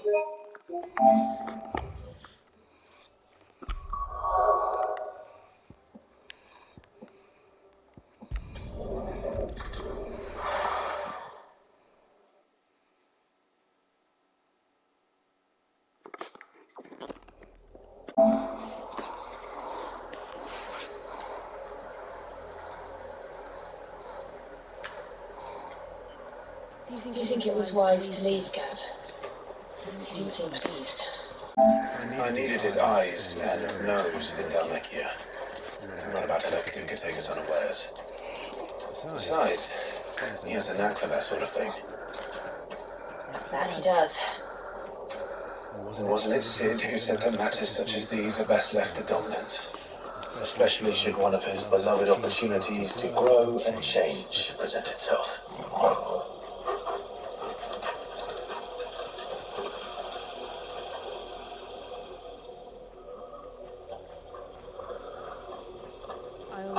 Do you think it was wise to leave, Gav? He didn't seem pleased. I needed his eyes and nose in Dhalmekia. I'm not about to let him take us unawares. Besides, he has a knack for that sort of thing. That he does. Wasn't it Sid who said that matters such as these are best left to dominance? Especially should one of his beloved opportunities to grow and change present itself.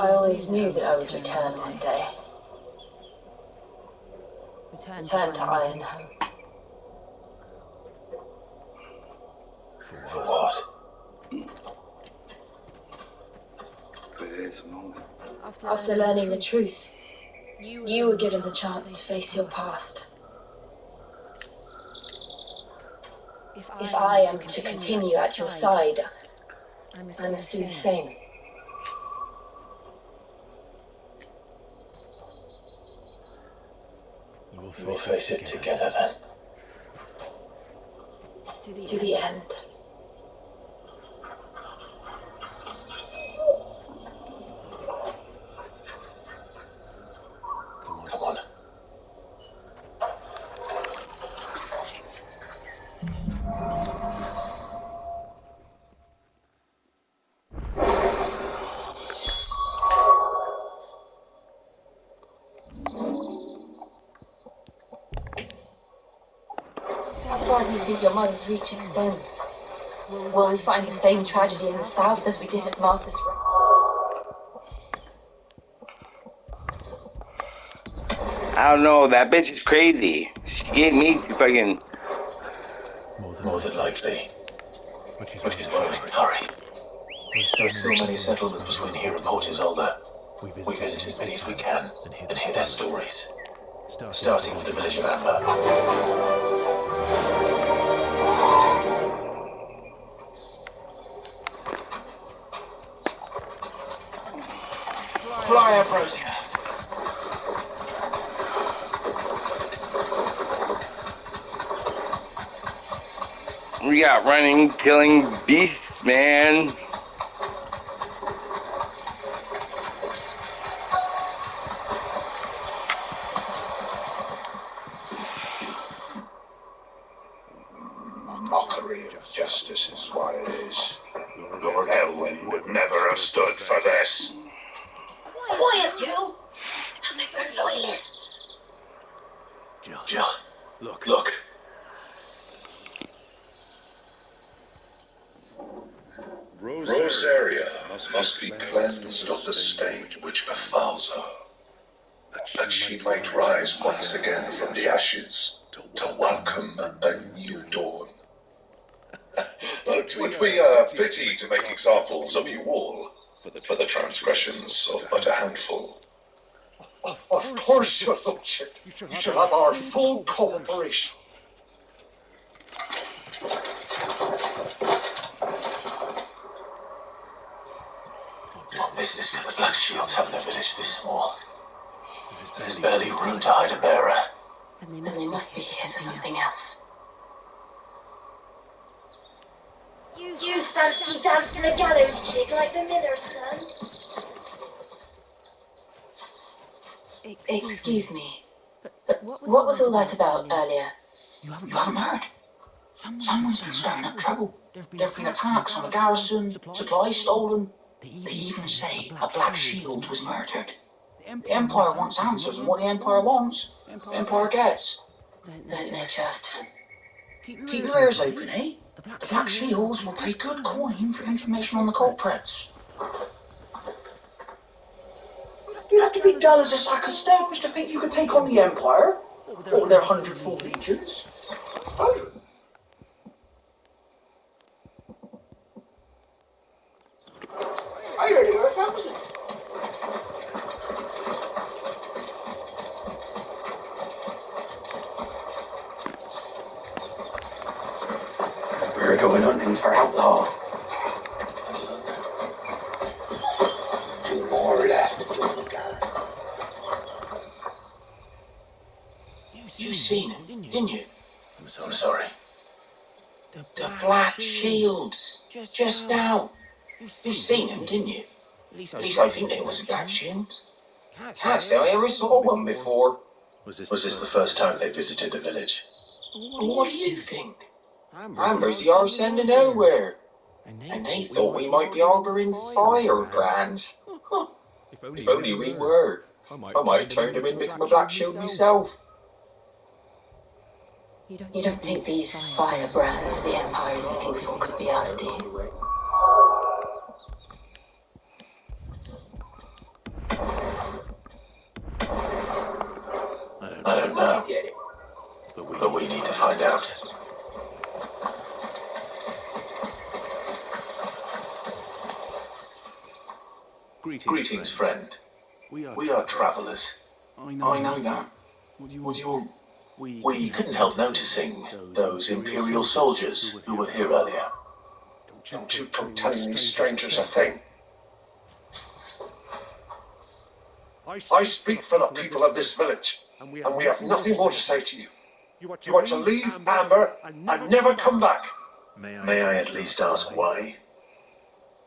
I always knew that I would return one day. Return to Ironhome. For what? After learning the truth, you were given the chance to face your past. If I am to continue at your side, I must do the same. We'll face it together then. To the end. Come on. How far do you think your mother's reach extends? Will we find the same tragedy in the south as we did at Martha's Run? I don't know, that bitch is crazy. She gave me to fucking... More than likely. But she's moving in a hurry. There are so many settlements between here and Port Isolde. We visit as many as we can and hear their stories. Starting with the village of Amber. Fly, Afrosia. We got running, killing beasts, man. Mockery of justice is what it is. Lord Elwyn would never have stood for this. Quiet, you! They were loyalists. Jill, look. Rosaria must be cleansed of the stain which befouls her, that she might rise once again from the ashes to welcome a new dawn. But it be a pity to make examples of you all for the transgressions of but a handful. Of course, your lordship. You shall have our full cooperation. What business could the Black Shields have in a village this small? There's barely room to hide a bearer. Then they must be here for something else. You fancy dancing a gallows jig like the miller's son? Excuse me, but what was all that about earlier? You haven't heard? Someone's been stirring up trouble. There've been attacks on the garrison, supplies stolen. They even say a Black Shield was murdered. The Empire wants answers, and what the Empire wants, the Empire gets. Don't they just? Keep your ears open, eh? The Black Shields will pay good coin for information on the culprits. You'd have to be dull as a sack of stones to think you could take on the Empire, or their 100-fold legions. going hunting for outlaws. 2 more left. You seen him, didn't you? I'm sorry. The Black Shields. Just now. You seen him, didn't you? At least I think it was the Black Shields. Can't say I ever saw one before. Was this the first time they visited the village? What do you think? Amber's the arse end of nowhere. And they thought we might be harbouring firebrands. If only we were. I might turn them in and become a Black Shield myself. You don't think these firebrands the Empire is looking for could be us, do you? I don't know. But we need to find out. Greetings, friend. We are travelers. I know that. We couldn't help noticing those Imperial soldiers who were here earlier. Don't you come telling these strangers a thing. I speak for the people of this village, and we have nothing more to say to you. You are to leave Amber and never come back. May I at least ask why?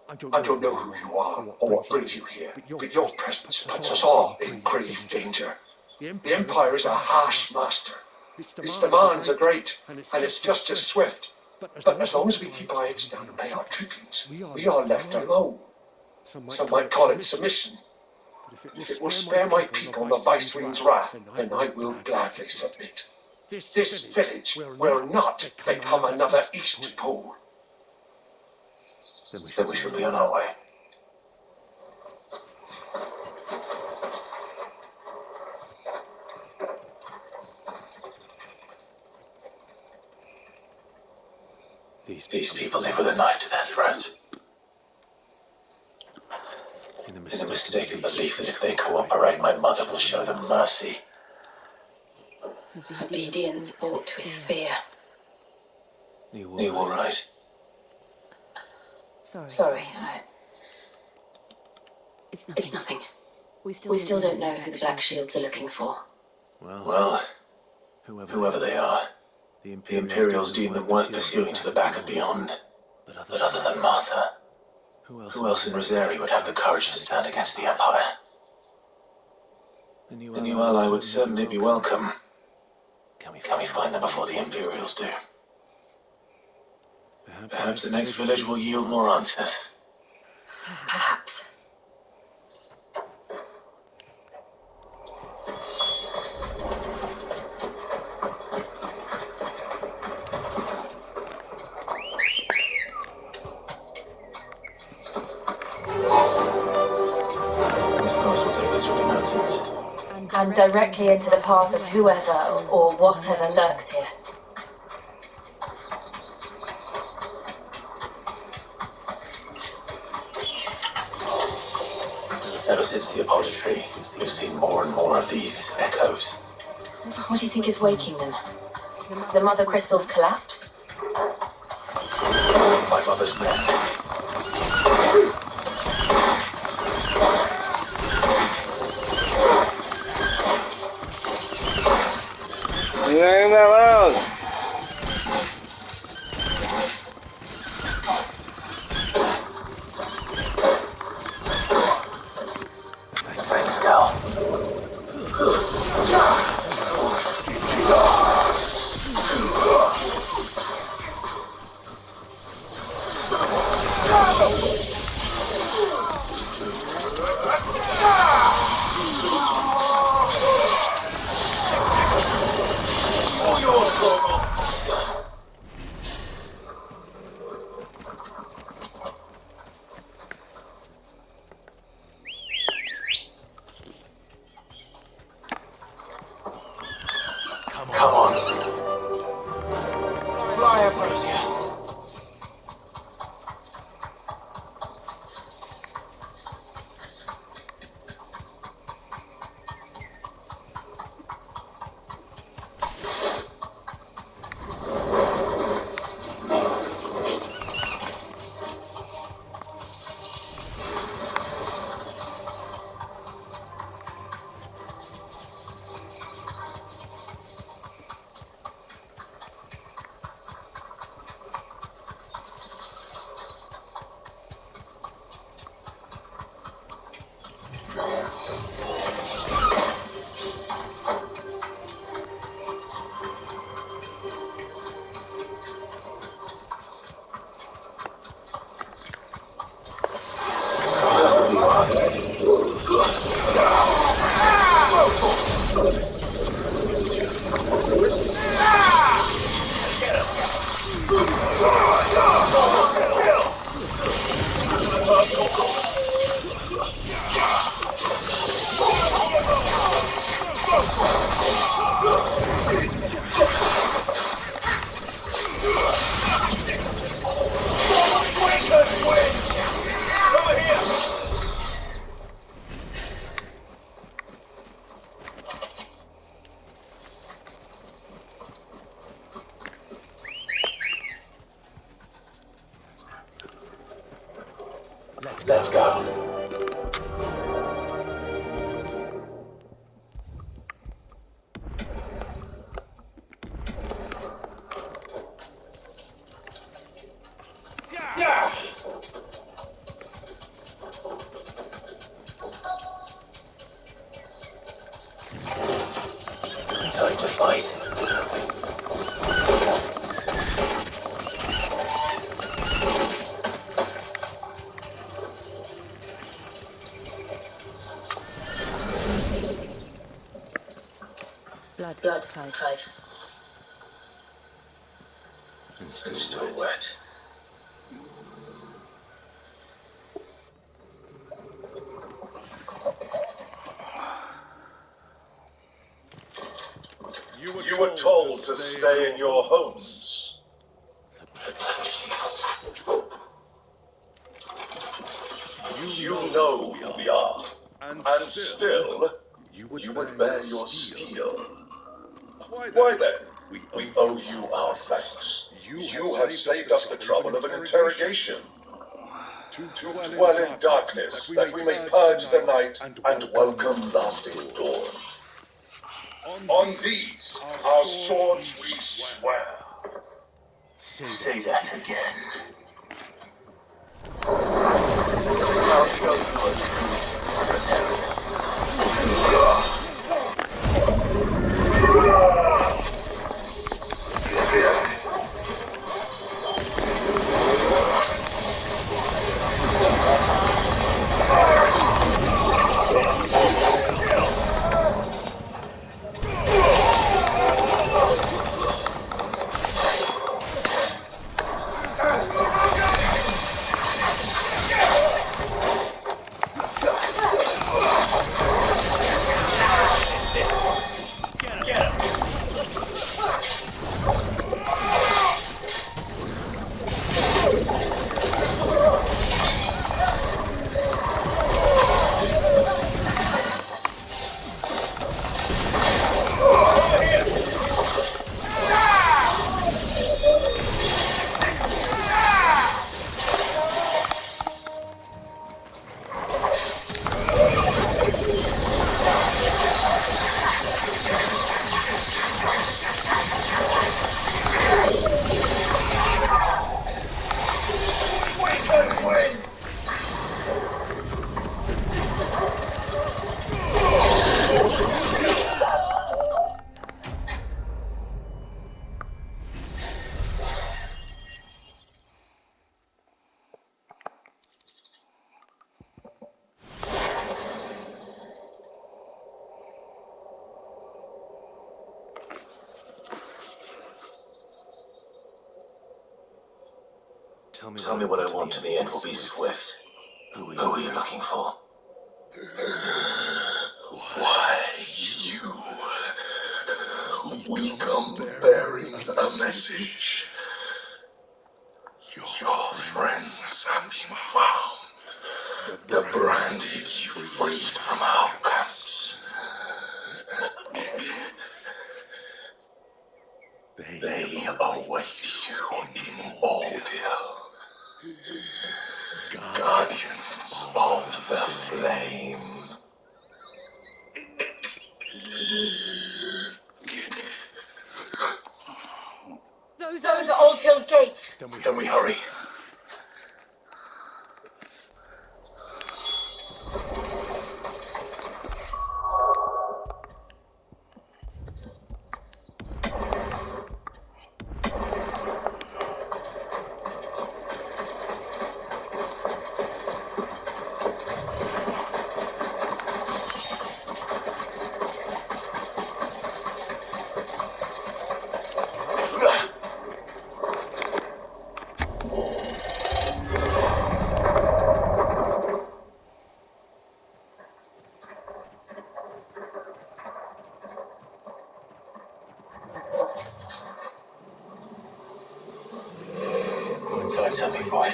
I don't know who you are or what brings you here, but your presence puts us all in grave danger. The Empire is a harsh master. Its demands are great, and its justice swift. But as long as we keep our heads down and pay our tribute, we are left alone. Some might call it submission. If it will spare my people the Viceling's wrath, then I will gladly submit. This village will not become another Eastpool. Then we should be on our way. These people live with a knife to their throats. In the mistaken belief that if they cooperate, my mother will show them mercy. Obedience bought with fear. Are you all right? Sorry, It's nothing. We still don't know who the Black Shields are looking for. Well, whoever they are, the Imperials deem them worth pursuing to the back and beyond. But other than Martha, who else in Rosari would have the courage to stand against the Empire? The new ally would certainly be welcome. Can we find them before the Imperials do? Perhaps the next village will yield more answers. Perhaps. This path will take us through the mountains. And directly into the path of whoever or whatever lurks here. Ever since the Apollo tree, we've seen more and more of these echoes. What do you think is waking them? The Mother Crystal's collapse? My mother's men. Leave them alone. Thanks, Cal. Come on. Fly, Ambrosia. Let's go. Yeah. Time to fight. Blood, Clive. And still wet. You were told to stay in your homes. You know who we are. And still, you would bear your steel. Why then? We owe you our thanks. You have saved us the trouble of an interrogation. To dwell in darkness, that we may purge the night and welcome lasting dawn. On these, our swords we swear. Say that again. I'll show you what Tell me what I want and the end will be swift. Who are you looking for? Why, you. We come bearing a message. Your friends have been found. The branded you freed from our camps. They await you in Ordeal. Guardians of the Flame. Those are Old Hill's gates. Then we hurry. find something, boy.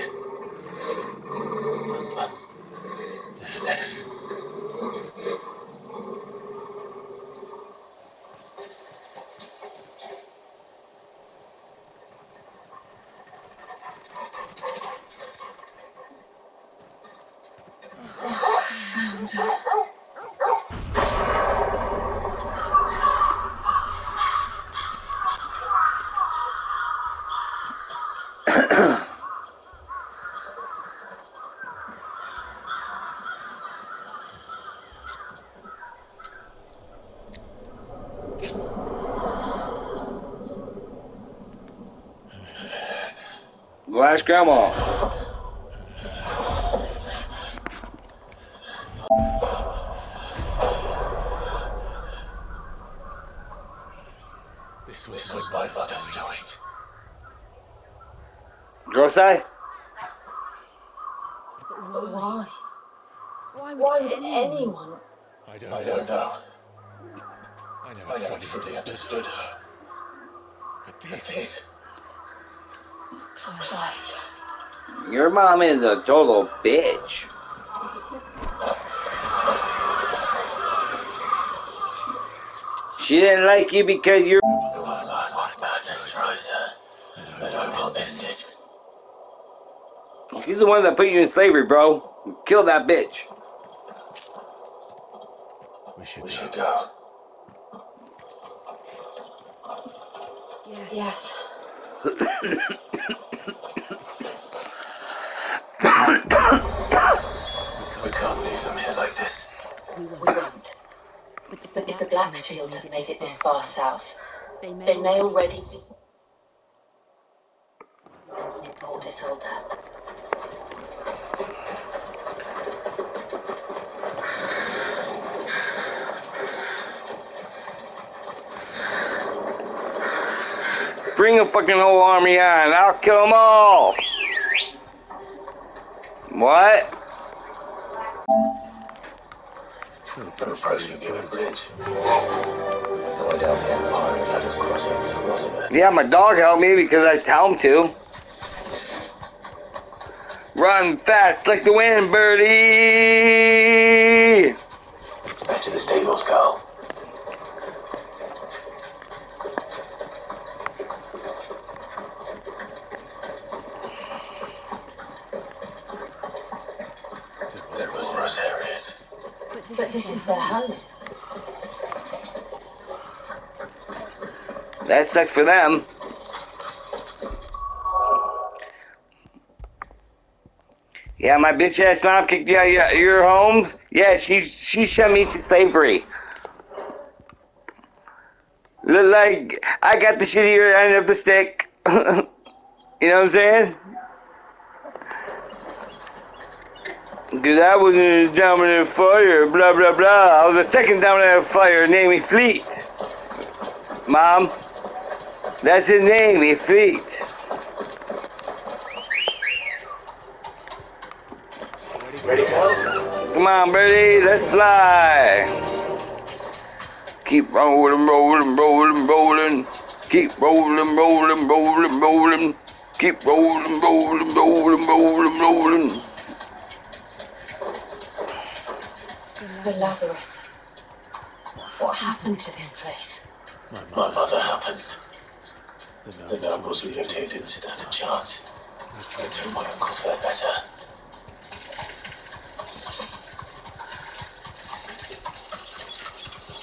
Death. Found her. Go ask Grandma. This was my mother's doing. Grosai? But why? Why would anyone? I don't know. I never truly understood her. But this... Clive. Your mom is a total bitch. She didn't like you because you're... What madness drives her, that I will end it. She's the one that put you in slavery, bro. Kill that bitch. We should go. Yes. We can't leave them here like this. We won't. But if the Blackfields have made it this far south, they may already be... Old Isolde. Bring a fucking whole army on. I'll kill them all. What? Those President given bridge. No idea the Empire was at its crossing. Yeah, my dog helped me because I tell him to. Run fast like the wind, birdie! Back to the stables, Carl. There was Rosarian. But this is their home. That sucks for them. Yeah, my bitch ass mom kicked you out of your homes. Yeah, she sent me to slavery. Look like I got the shittier end of the stick. You know what I'm saying? Cause I was in the dominant fire, blah blah blah. I was the second dominant fire, name me Fleet. Mom, that's his name, he's Fleet. Ready, Carl? Come on, birdie, let's fly. Keep rolling, rolling, rolling, rolling. Keep rolling, rolling, rolling, rolling. Keep rolling, rolling, rolling, rolling, rolling. The Lazarus. What happened to this place? My mother happened. The nobles who lived here didn't stand a chance. I told my uncle fare better.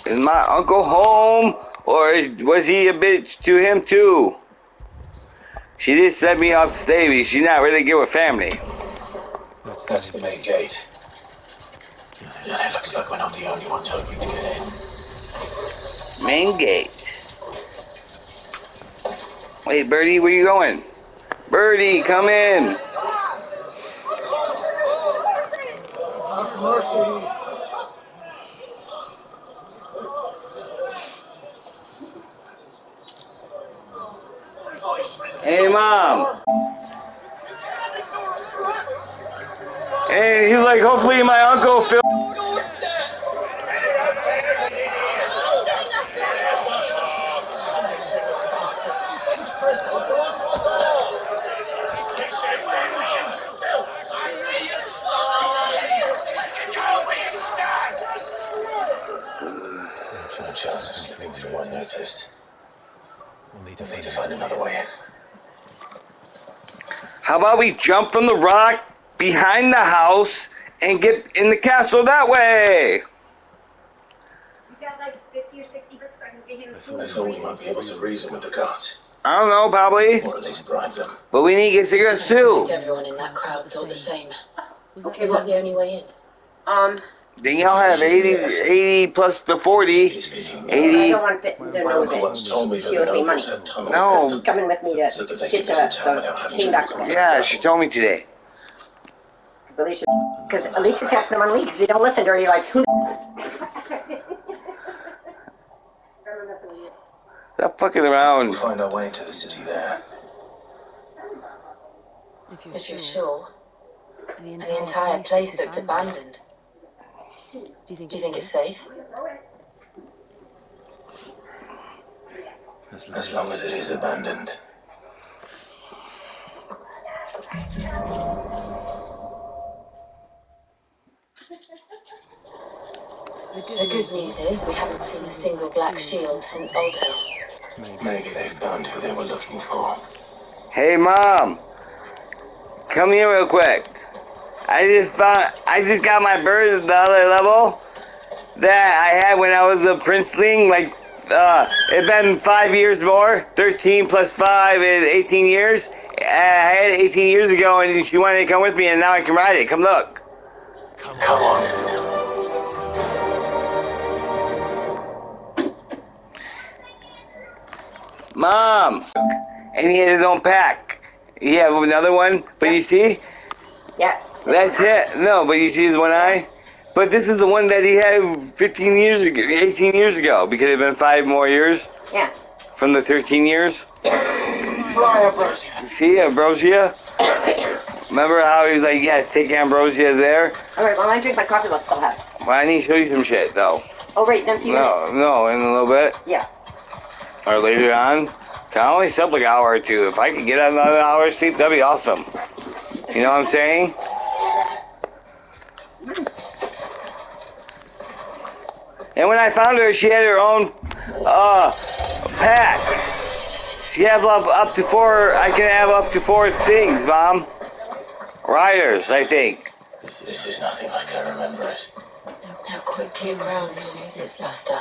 Is my uncle home, or was he a bitch to him too? She did send me off slavery. She's not really good with family. That's the main gate. And it looks like we're not the only ones hoping to get in. Main gate. Wait, Birdie, where you going? Birdie, come in. Hey, Mom. And he's like, hopefully my uncle Phil. find another way in. How about we jump from the rock behind the house and get in the castle that way? You got like 50 or 60 bricks so I can get him food. I thought we might be able to reason with the guards. I don't know, probably. Or at least bribe them. But we need to get cigarettes too. Everyone in that crowd thought the same. Was Is that the only way in? Danielle have 80 plus the 40. 80. I 80. don't want to know Grandma once told me that that she the owes me money. nobles had tunnels. No. She's coming with me to So that they get can to visit town without the having king to doctor. Yeah, she told me today. Because Alicia kept them on lead. If you don't listen to her, you're like, who? Stop fucking We'll around. find our way to the city there. If you're sure. And the entire place looked abandoned. Do you think it's safe? As long as it is abandoned. The good news is we haven't seen a single black shield since Old Hill. Maybe they found who they were looking for. Hey, Mom. Come here real quick. I just got my bird at the other level that I had when I was a princeling. Like, it's been 5 years more. 13 plus 5 is 18 years. I had it 18 years ago, and she wanted to come with me, and now I can ride it. Come look. Come on. Mom. And he had his own pack. He had another one, but you see? Yeah. That's it. No, but you see his one eye? But this is the one that he had 15 years ago, 18 years ago, because it's been 5 more years Yeah. from the 13 years. Fly, Ambrosia. See, Ambrosia? Remember how he was like, yeah, take Ambrosia there? All right, well, I drink my coffee, let's still have. Well, I need to show you some shit, though. Oh, right, in a few minutes. No, in a little bit. Yeah. Or later on. I only slept like an hour or two. If I could get another hour of sleep, that'd be awesome. You know what I'm saying? And when I found her, she had her own pack. She has up to 4. I can have up to 4 things, Mom. Riders, I think. This is nothing like I remember it. Now quickly around can use its luster.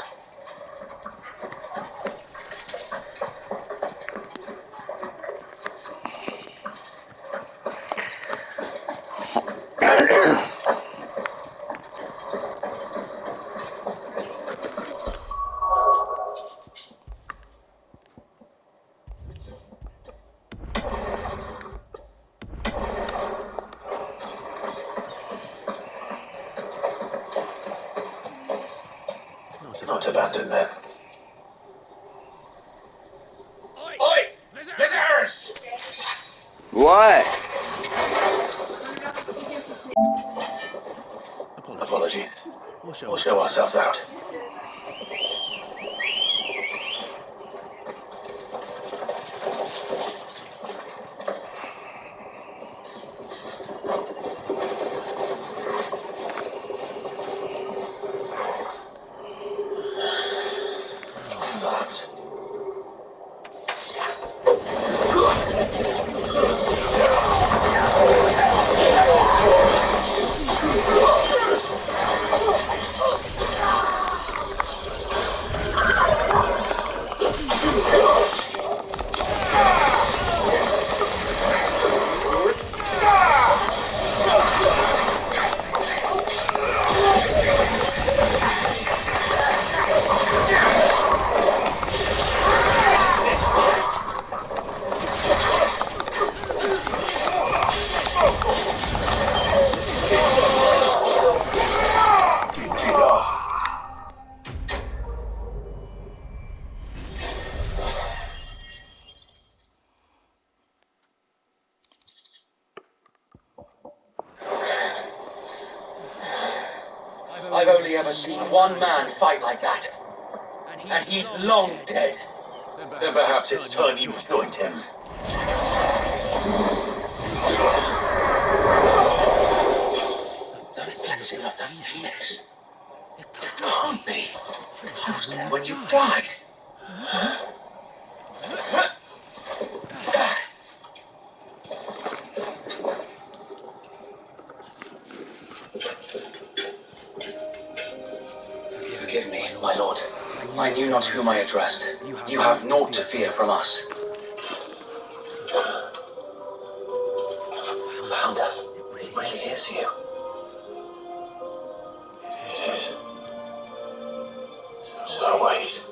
Not abandoned then. Oi! Visitors! What? Apology. We'll show ourselves out. I've only ever seen one man fight like that. And he's long dead. Then perhaps it's time you joined him. The reflection of the Phoenix. It can't be. I was there when you died. my lord. I knew not whom I addressed. You have naught to fear from us. Founder, it really is you. It is. So wait.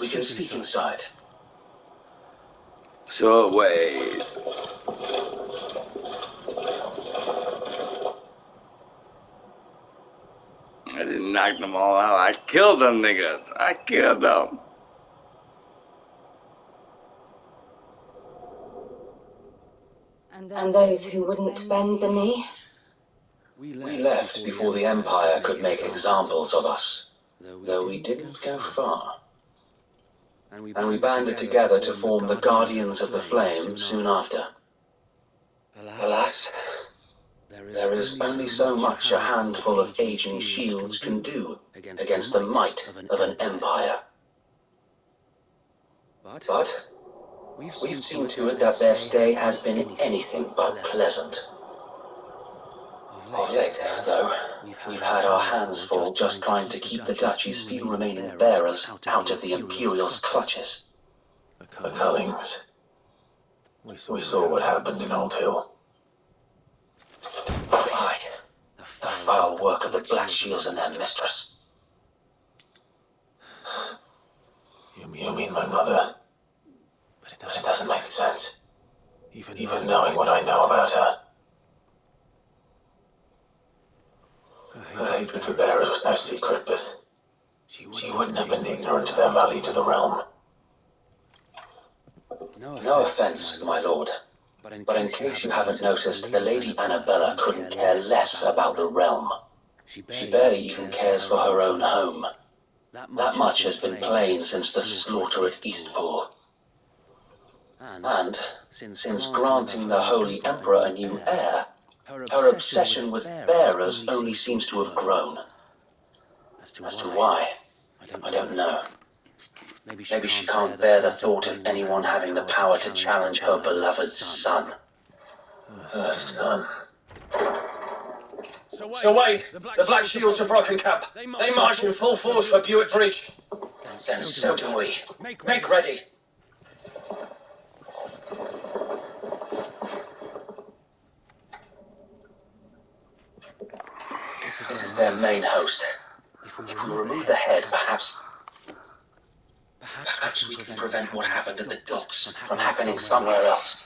We can speak inside. So wait. I didn't knock them all out. I killed them niggas. I killed them. And those who wouldn't bend the knee? We left before the Empire could make examples of us, though we didn't go far. And we banded together to form the Guardians of the Flame soon after. Alas, there is only so much a handful of aging shields can do against the might of an empire. But we've seen to it that their stay has been anything but pleasant. Of late, though, we've had our hands full just trying to keep the Duchy's few remaining bearers out of the Imperial's clutches. The Cullings. We saw what happened in Old Hill. Aye, the foul work of the Black Shields and their mistress. You mean my mother? But it doesn't make sense. Even knowing what I know about her. Her hatred for bearers was no secret, but she wouldn't have been ignorant of their value to the realm. No offense, my lord, but in case you haven't noticed, the Lady Annabella couldn't care less about the realm. She barely even cares for her own home. That much has been plain since the slaughter at Eastpool. And since granting the Holy Emperor a new heir, her obsession with bearers only seems to have grown. As to why, I don't know. Maybe she can't bear the thought of anyone having the power to challenge her beloved son. Her son. So wait, the Black Shields have broken camp. They march in full force for Buick Bridge. Then so do we. Make ready. This is their main host. If we remove the head, perhaps we can prevent what happened at the docks from happening somewhere else.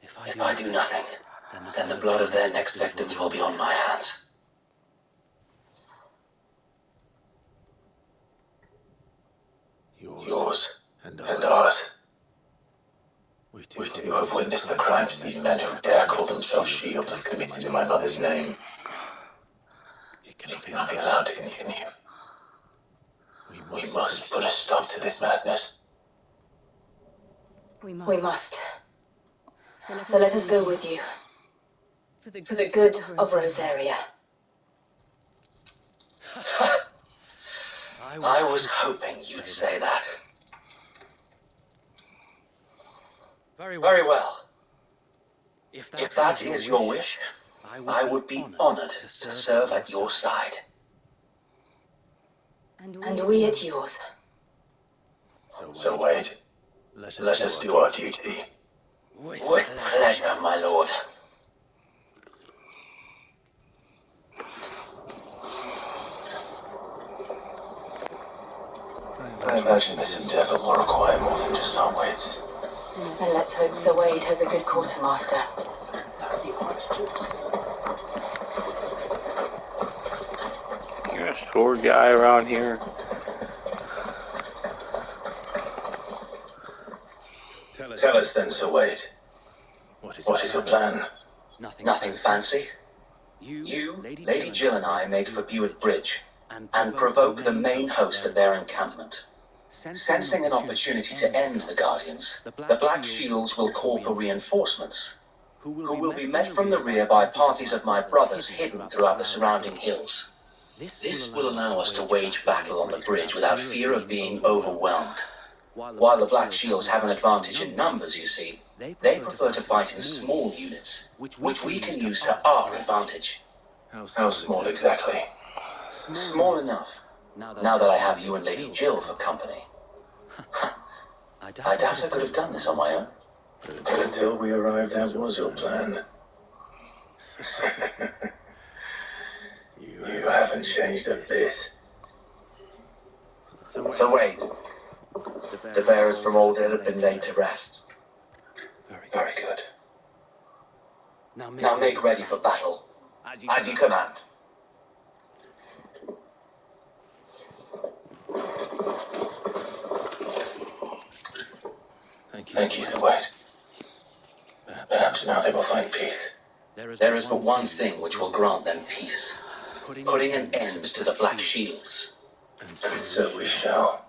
If I do nothing, then the blood of their next victims will be on my hands. Yours and ours. We do have witnessed the crimes these men who dare call themselves shields have committed in my mother's name. It cannot be allowed to continue. We must put a stop to this madness. We must. So let us go with you. For the good of Rosaria. I was hoping you'd say that. Very well. If that is your wish, I would be honored to serve at your side. And we at yours. So wait. Let us do our duty. With pleasure, my lord. I imagine this endeavor will require more than just our wits. And let's hope Sir Wade has a good quartermaster. That's the Archduke's. You're a sword guy around here. Tell us then, Sir Wade. What is your plan? Nothing fancy. You, Lady Jill and I make for Buick Bridge and provoke the main host at their encampment. Sensing an opportunity to end the Guardians, the Black Shields will call for reinforcements, who will be met from the rear by parties of my brothers hidden throughout the surrounding hills. This will allow us to wage battle on the bridge without fear of being overwhelmed. While the Black Shields have an advantage in numbers, you see, they prefer to fight in small units, which we can use to our advantage. How small exactly? Small enough, now that I have you and Lady Jill for company. I doubt I could have done this on my own. But until we arrived, that was your plan. You haven't changed a bit. So wait. The bearers from Aldale have been laid to rest. Very good. Now make ready for battle. As you command. Thank you, Sir White. Perhaps now they will find peace. There is but one thing which will grant them peace. Putting an end to the Black Shields. And so we shall.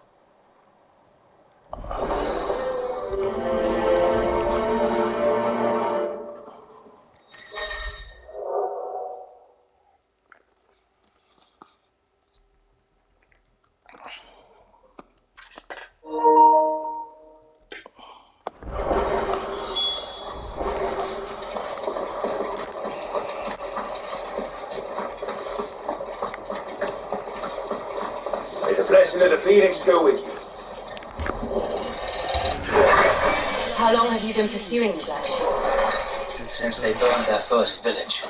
Blessing of the Phoenix go with you. How long have you been pursuing the Black Shields? Since they burned their first village,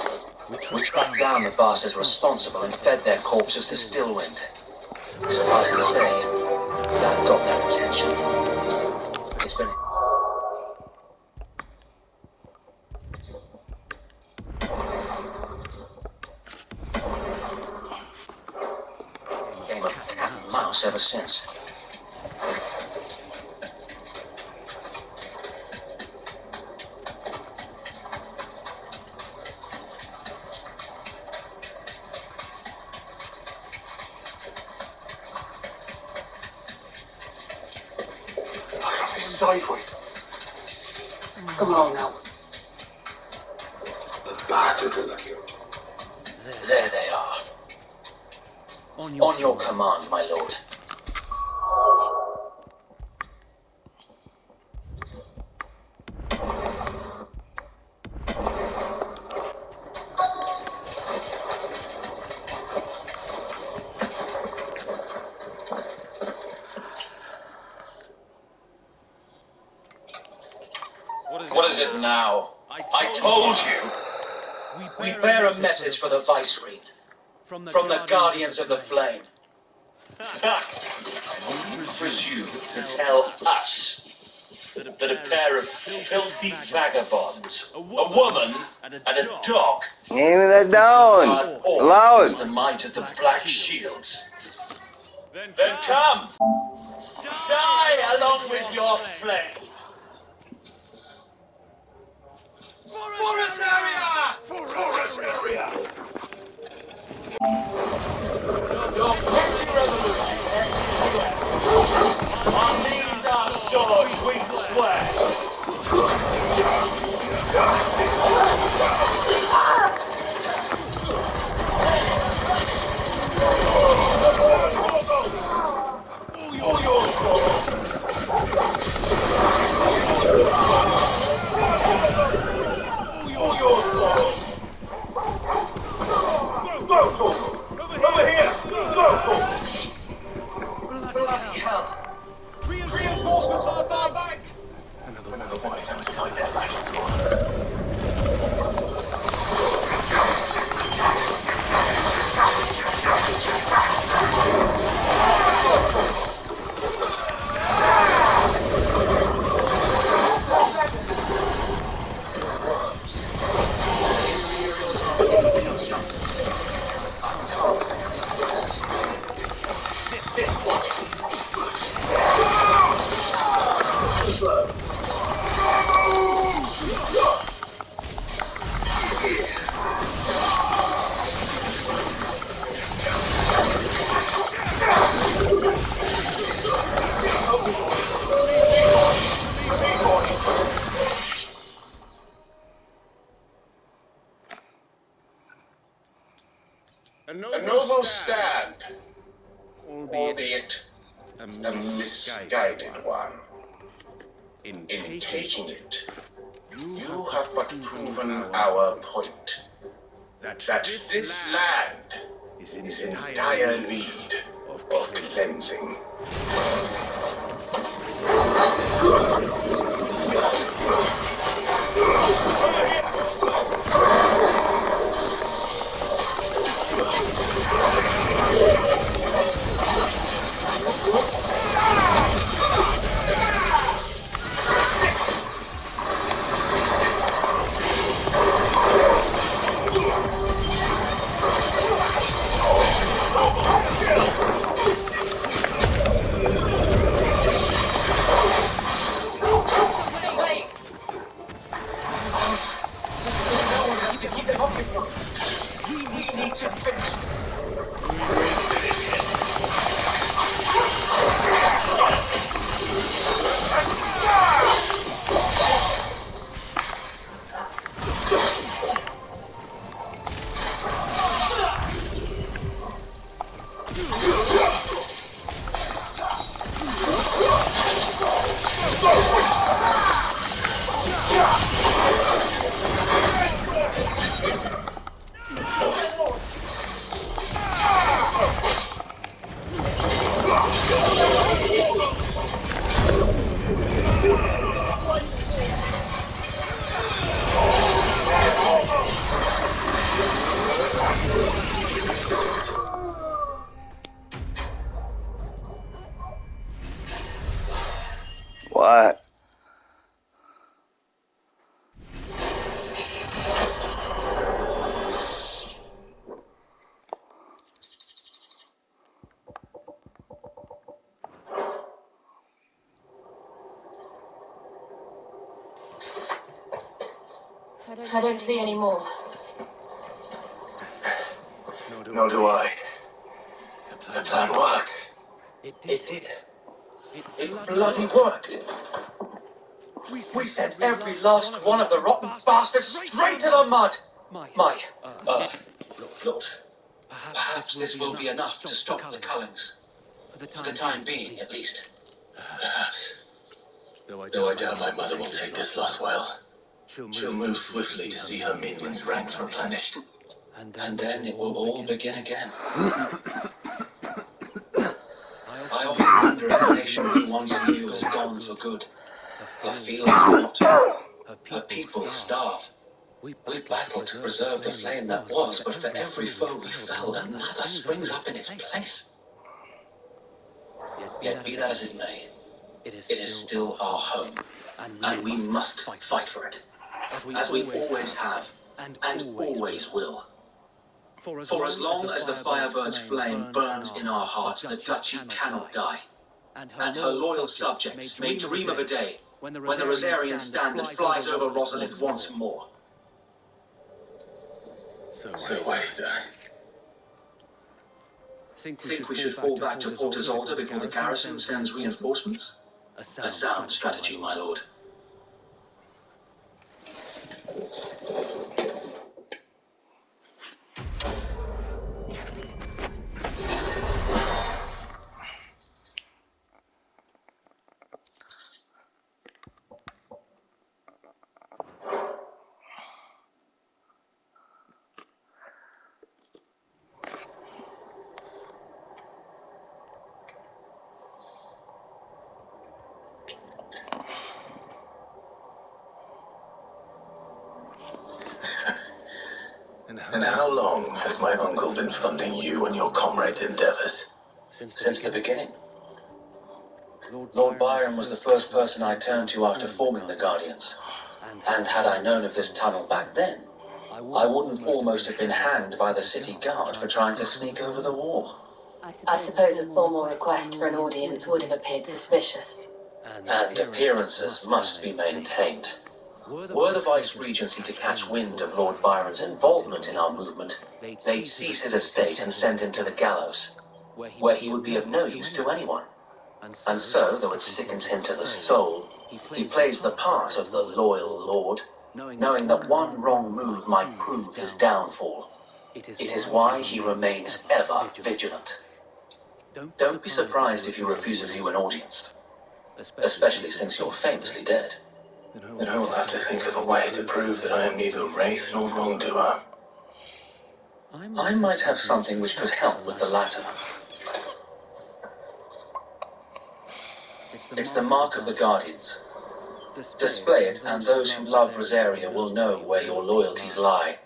we tracked down the bastards responsible and fed their corpses to Stillwind. Suffice to say, that got their attention. It's been a game of cat and mouse ever since. Sideways. Come along now. The bastard will look you. There they are. On your command, my lord. What is it now? I told you. We bear a message for the Vicereine. From the Guardians of the Flame. You presume to tell us that a pair of filthy vagabonds, a woman and a dog, Give me that down. loud, the might of the Black Shields. Then come, die along with your flame. Forest area! Forest area! Your petty revolution has been on these our swords we swear. All your swords. A noble stand, albeit a misguided one. In taking it, you have but proven our point, that this land is in dire need of cleansing. What? I don't see any more. Nor do I. The plan worked. It did. It bloody worked. We sent every last one of the rotten bastards straight to the mud. Lord, perhaps this will be enough to stop the Cullings. For the time being, at least. Perhaps. Though I doubt my mother will take this loss well. She'll move swiftly to see her minions' ranks replenished. And then it will all begin again. I often wonder if the nation we once knew has gone for good. Her fields rot, her people starve. We battled to preserve the flame that was, but for every foe we fell, another springs up in its place. Yet be that as it may, it is still our home, and we must fight for it, as we always have, and always will. For as long as the Firebird's flame burns in our hearts, the Duchy cannot die, and her loyal subjects may dream of a day when the Rosarian standard flies over Rosalith once more. So wait, think we should fall back to Port Isolde before the garrison sends reinforcements? A sound strategy, my lord. And how long has my uncle been funding you and your comrades' endeavors? Since the beginning. Lord Byron was the first person I turned to after forming the Guardians. And had I known of this tunnel back then, I wouldn't almost have been hanged by the city guard for trying to sneak over the wall. I suppose a formal request for an audience would have appeared suspicious. And appearances must be maintained. Were the Vice-Regency to catch wind of Lord Byron's involvement in our movement, they'd seize his estate and send him to the gallows, where he would be of no use to anyone. And so, though it sickens him to the soul, he plays the part of the loyal lord, knowing that one wrong move might prove his downfall. It is why he remains ever vigilant. Don't be surprised if he refuses you an audience, especially since you're famously dead. Then I will have to think of a way to prove that I am neither wraith nor wrongdoer. I might have something which could help with the latter. It's the mark of the Guardians. Display it, and those who love Rosaria will know where your loyalties lie.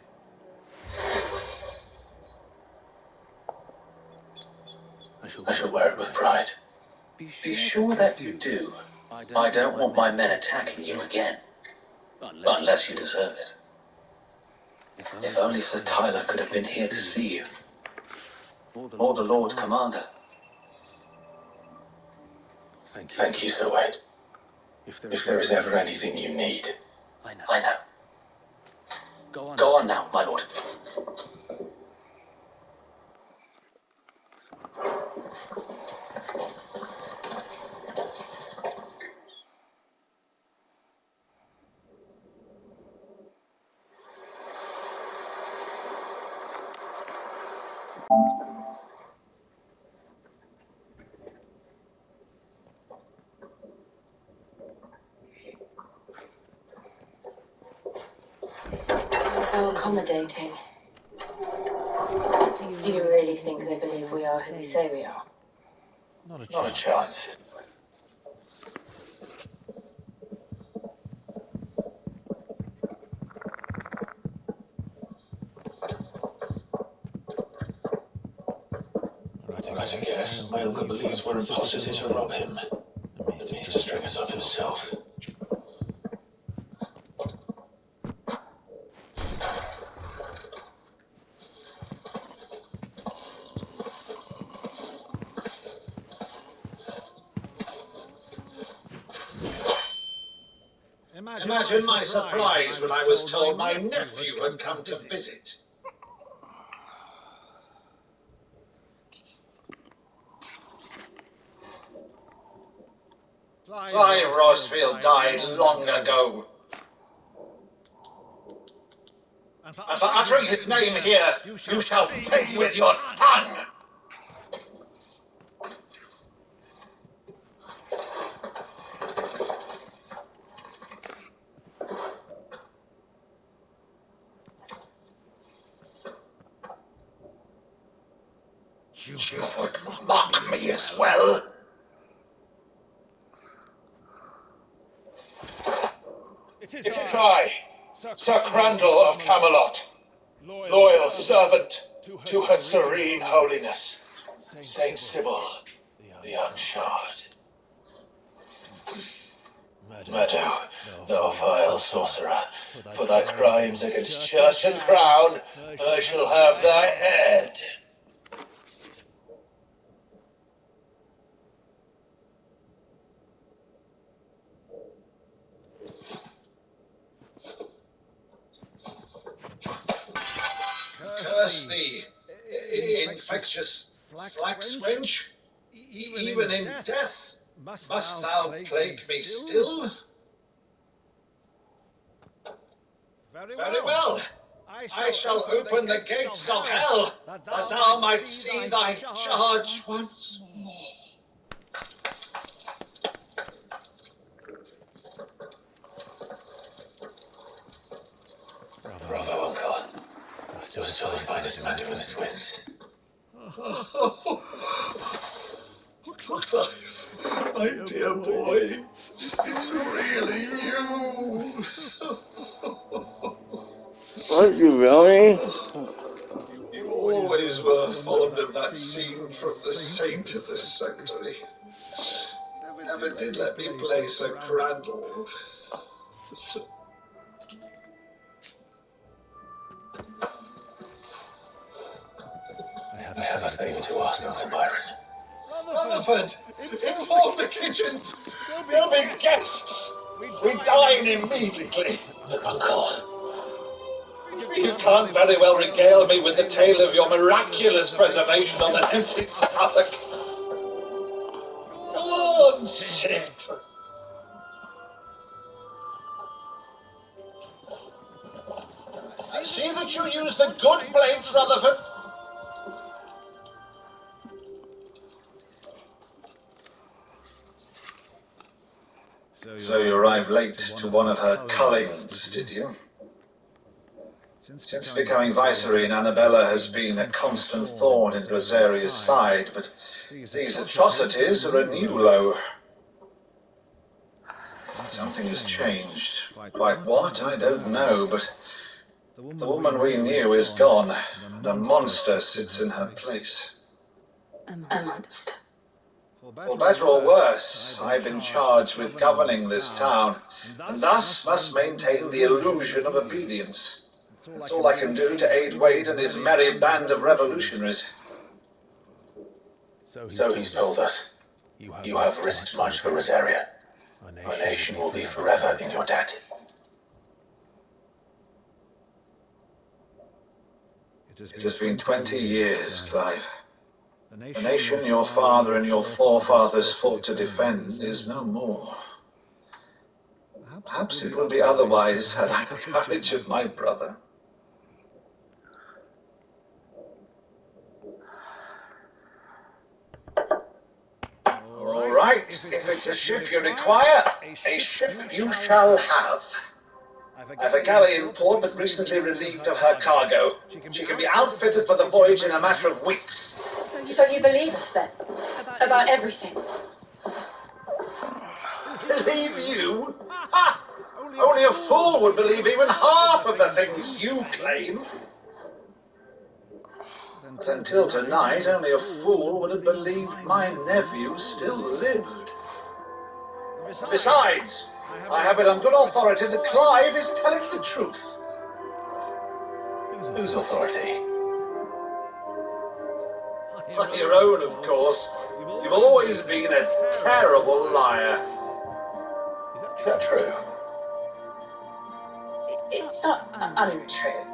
I shall wear it with pride. Be sure that you do. I don't want my men attacking you again. Unless you deserve it. If only Sir Tyler could have been here to see you. Or the Lord Commander. Thank you, Sir Wade. If there is ever anything you need. I know. Go on now, my lord. How accommodating. Do you really think they believe we are who we say we are? Not a chance. Right, I guess. My uncle believes we're imposters here to rob him. And means to string us up himself. Imagine my surprise when I was told my nephew had come to visit. Clive Rosfield died long ago. And for uttering his name here, you shall pay with your tongue! You would mock me as well? It is I, Sir Crandall of Camelot, loyal servant to Her Serene Holiness, Saint Sybil, the Uncharred. Meadow, thou vile sorcerer, for thy crimes against church and crown, I shall have thy head. Curse thee, infectious flax wench, even in death, must thou plague me still? Very well. I shall open the gates of hell, that thou might see thy charge once more. Bravo, Uncle. You're still the finest man with the twins. Clive, my dear boy, it's really you. What, you really? You always were fond of that scene from The Saint of the Sanctuary. Never did let me play Sir Crandall. I have a favour to ask, Uncle Byron. Rutherford, inform the kitchens. There'll be guests. We dine immediately. But, Uncle... You can't very well regale me with the tale of your miraculous preservation on an empty stomach. Go on, sit. See that you use the good blades, Rutherford. So you arrived late to one of her cullings, did you? Since becoming Viceroy, Annabella has been a constant thorn in Rosaria's side, but these atrocities are a new low. Something has changed. Quite what, I don't know, but the woman we knew is gone, and a monster sits in her place. A monster. For better or worse, I've been charged with governing this town, and thus must maintain the illusion of obedience. That's all I can do to aid Wade and his merry band of revolutionaries. So he's told us. You have risked much for Rosaria. Our nation will be forever in your debt. It has been 20 years, Clive. The nation your father and your forefathers fought to defend is no more. Perhaps it would be otherwise had I the courage of my brother. All right, if it's a ship you require, a ship you shall have. I've a galley in port, but recently relieved of her cargo. She can be outfitted for the voyage in a matter of weeks. So you believe us then? About everything? Believe you? Ha! Only a fool would believe even half of the things you claim. But until tonight, only a fool would have believed my nephew still lived. Besides, I have it on good authority that Clive is telling the truth. Whose authority? Your own, of course. You've always been a terrible liar. Is that true? It's not untrue.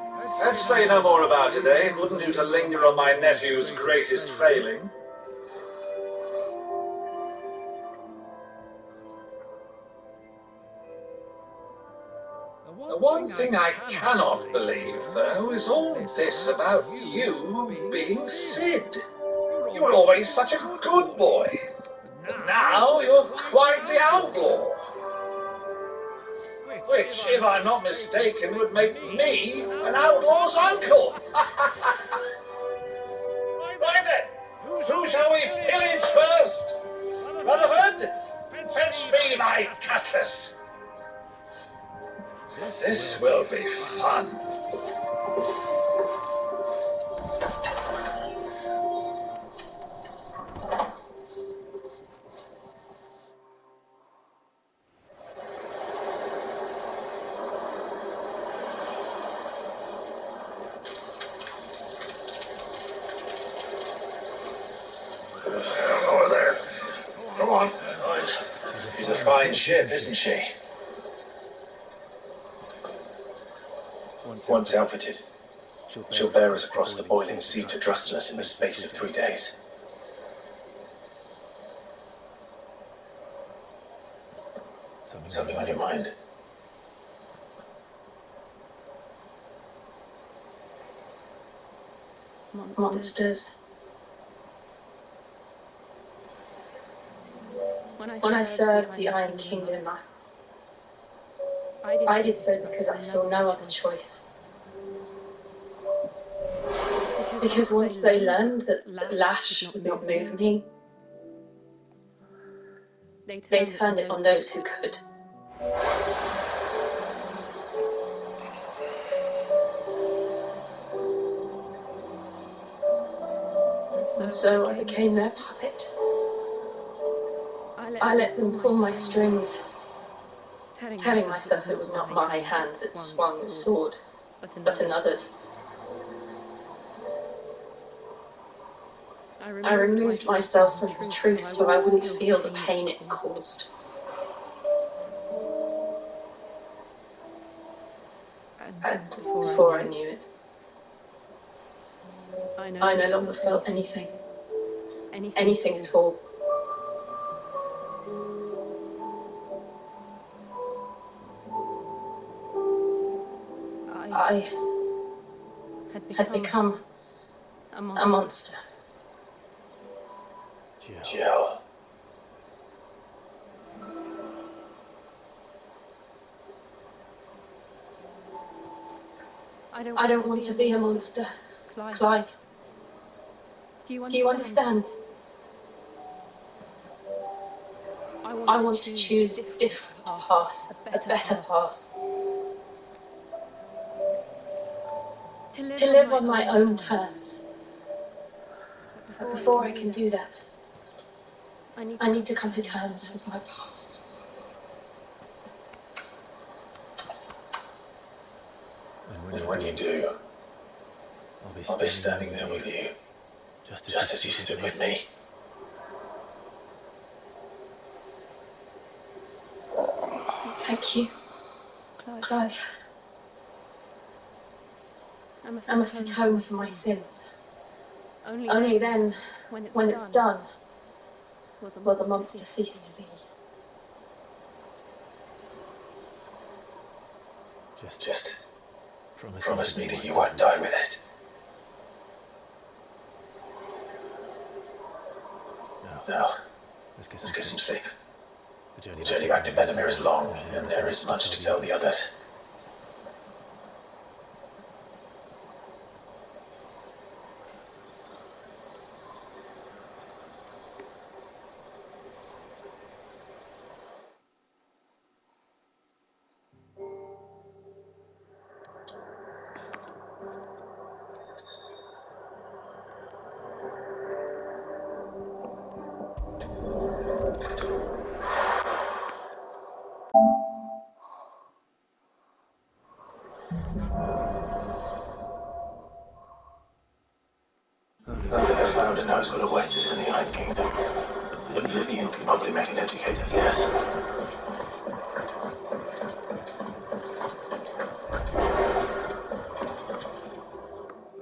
Let's say no more about it, eh? It wouldn't do to linger on my nephew's greatest failing. The one thing I cannot believe, though, is all this about you being Sid. You were always such a good boy. But now you're quite the outlaw. Which, if I'm not mistaken, would make me an outlaw's uncle. Right then, who shall we pillage first? Rutherford, fetch me my cutlass. This will be fun. Over there. Come on. She's a fine ship, isn't she? Once outfitted, she'll bear us across the boiling sea to Drustinus in the space of 3 days. Something on your mind? Monsters. When I served the Iron Kingdom, I did so because I saw no other choice. Because once they learned that Lash would not move me, they turned it on those who could. And so I became their puppet. I let them pull my strings, telling myself it was not my hand that swung the sword, but another's. I removed myself from the truth so I wouldn't feel the pain it caused. And before I knew it, I no longer felt anything at all. had become a monster. Jill. I don't want to be a monster, Clive. Do you understand? I want to choose a different path, a better path. To live on my own terms. But before I can do that, I need to come to terms with my past. And when you do, I'll be standing there with you, just as you stood with me. Thank you, Clive. I must atone for my sins. Only then, when it's done, will the monster cease to be. Just promise me that you won't die with it. Now, let's get some sleep. The journey back to Benamir is long, and there is much to tell the others. The founder knows what awaits us in the Iron Kingdom. But you can probably make an educated guess.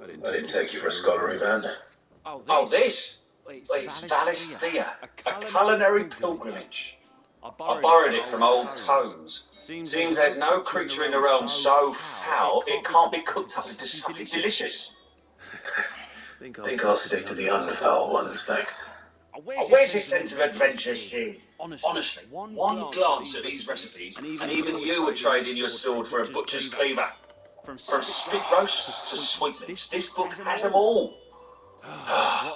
I didn't take you for a scholar, Ivan. Oh, this? It's Valisthea, a culinary pilgrimage. I borrowed it from old tomes. Seems there's no creature in the realm so foul it can't be cooked up into something delicious. Think I'll stick to the unfoul ones, thanks. Where's your sense of adventure, Sid? Honestly, one glance at these recipes, and even you would trade in your sword for a butcher's cleaver. From spit roasts to sweetness, this book has them all.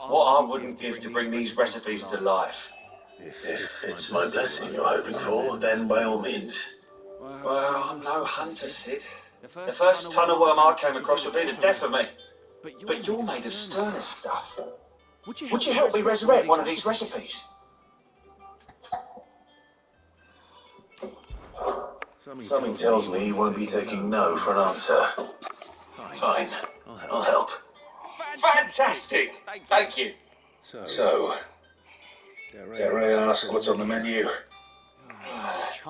What I wouldn't give to bring these recipes to life. If it's my blessing you're hoping for, then by all means. Well, I'm no hunter, Sid. The first ton of worm I came across would be the death of me. But you're made of sterner stuff. Would you help me resurrect one of these recipes? Something tells me you won't be taking no for an answer. Fine, I'll help. Fantastic! Thank you. So, dare I ask what's on the menu?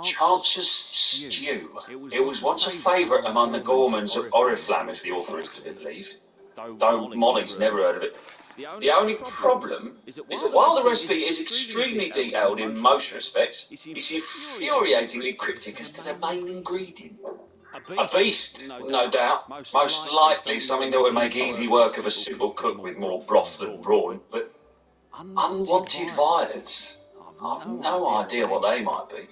Chance's Stew. It was once a favourite among the gourmands of Oriflamme, if the author is to be believed. Though Molly's never heard of it. The only problem is that while the recipe is extremely detailed in most respects, it's infuriatingly cryptic as to the main ingredient. A beast, no doubt. Most likely something that would make easy work of a simple cook with more broth than brawn, but unwanted violets. I've no idea what they might be.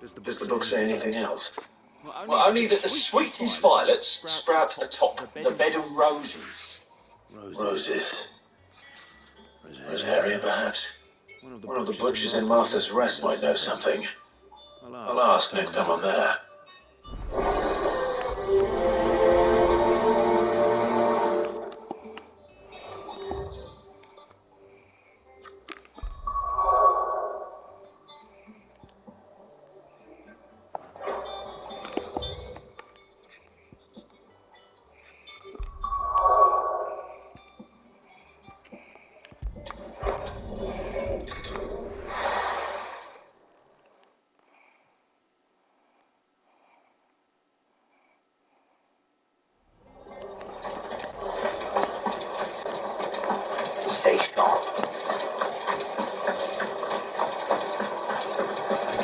Does the book say anything else? Well, only that the sweetest violets sprout atop the bed of roses. Roses? Rosaria, perhaps? One of the butchers in Martha's Rest might know something. I'll ask next time I'm there. Stay strong.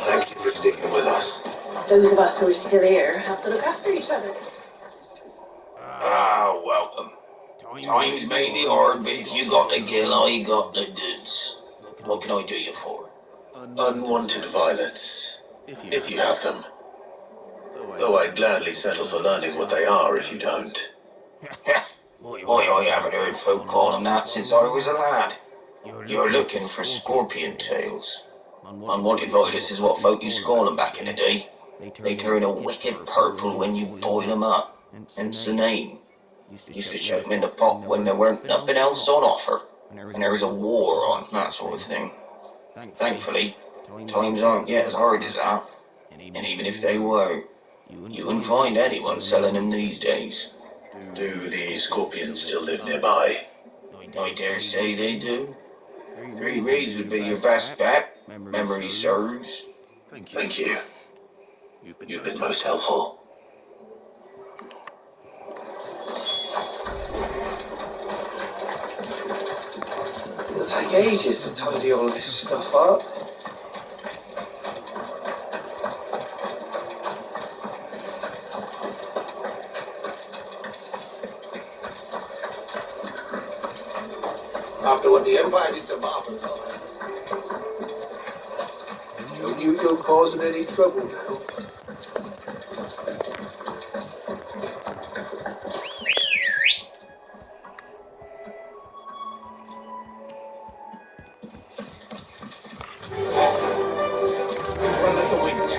Thank you for sticking with us. Those of us who are still here have to look after each other. Ah, welcome. Times may be hard, but if you got the gill, I got the goods. What can I do you for? Unwanted violets, if you have them. Though I'd gladly settle for learning what they are if you don't. Boy, I haven't heard folk call them that since I was a lad. You're looking for scorpion tails. Unwanted violets is what folk used to call them back in the day. They turn a wicked purple when you boil them up. Hence the name. Used to chuck them in the pot when there weren't nothing else on offer. And there was a war on, that sort of thing. Thankfully, times aren't yet as hard as that. And even if they were, you wouldn't find anyone selling them these days. Do the scorpions still live nearby? I dare say they do. 3 Reeds would be your best bet. Memory serves. Thank you. You've been most helpful. It'll take ages to tidy all this stuff up. After what the Empire did to Martha, don't you go causing any trouble now. Run at the wings.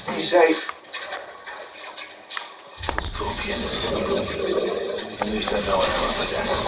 Be safe. Scorpions. At least I know what I'm up against.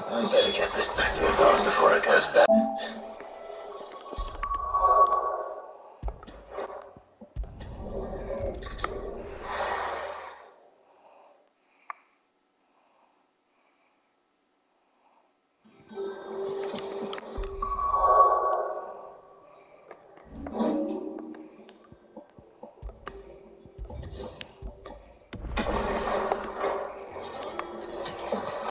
I better get this back to a garden before it goes bad.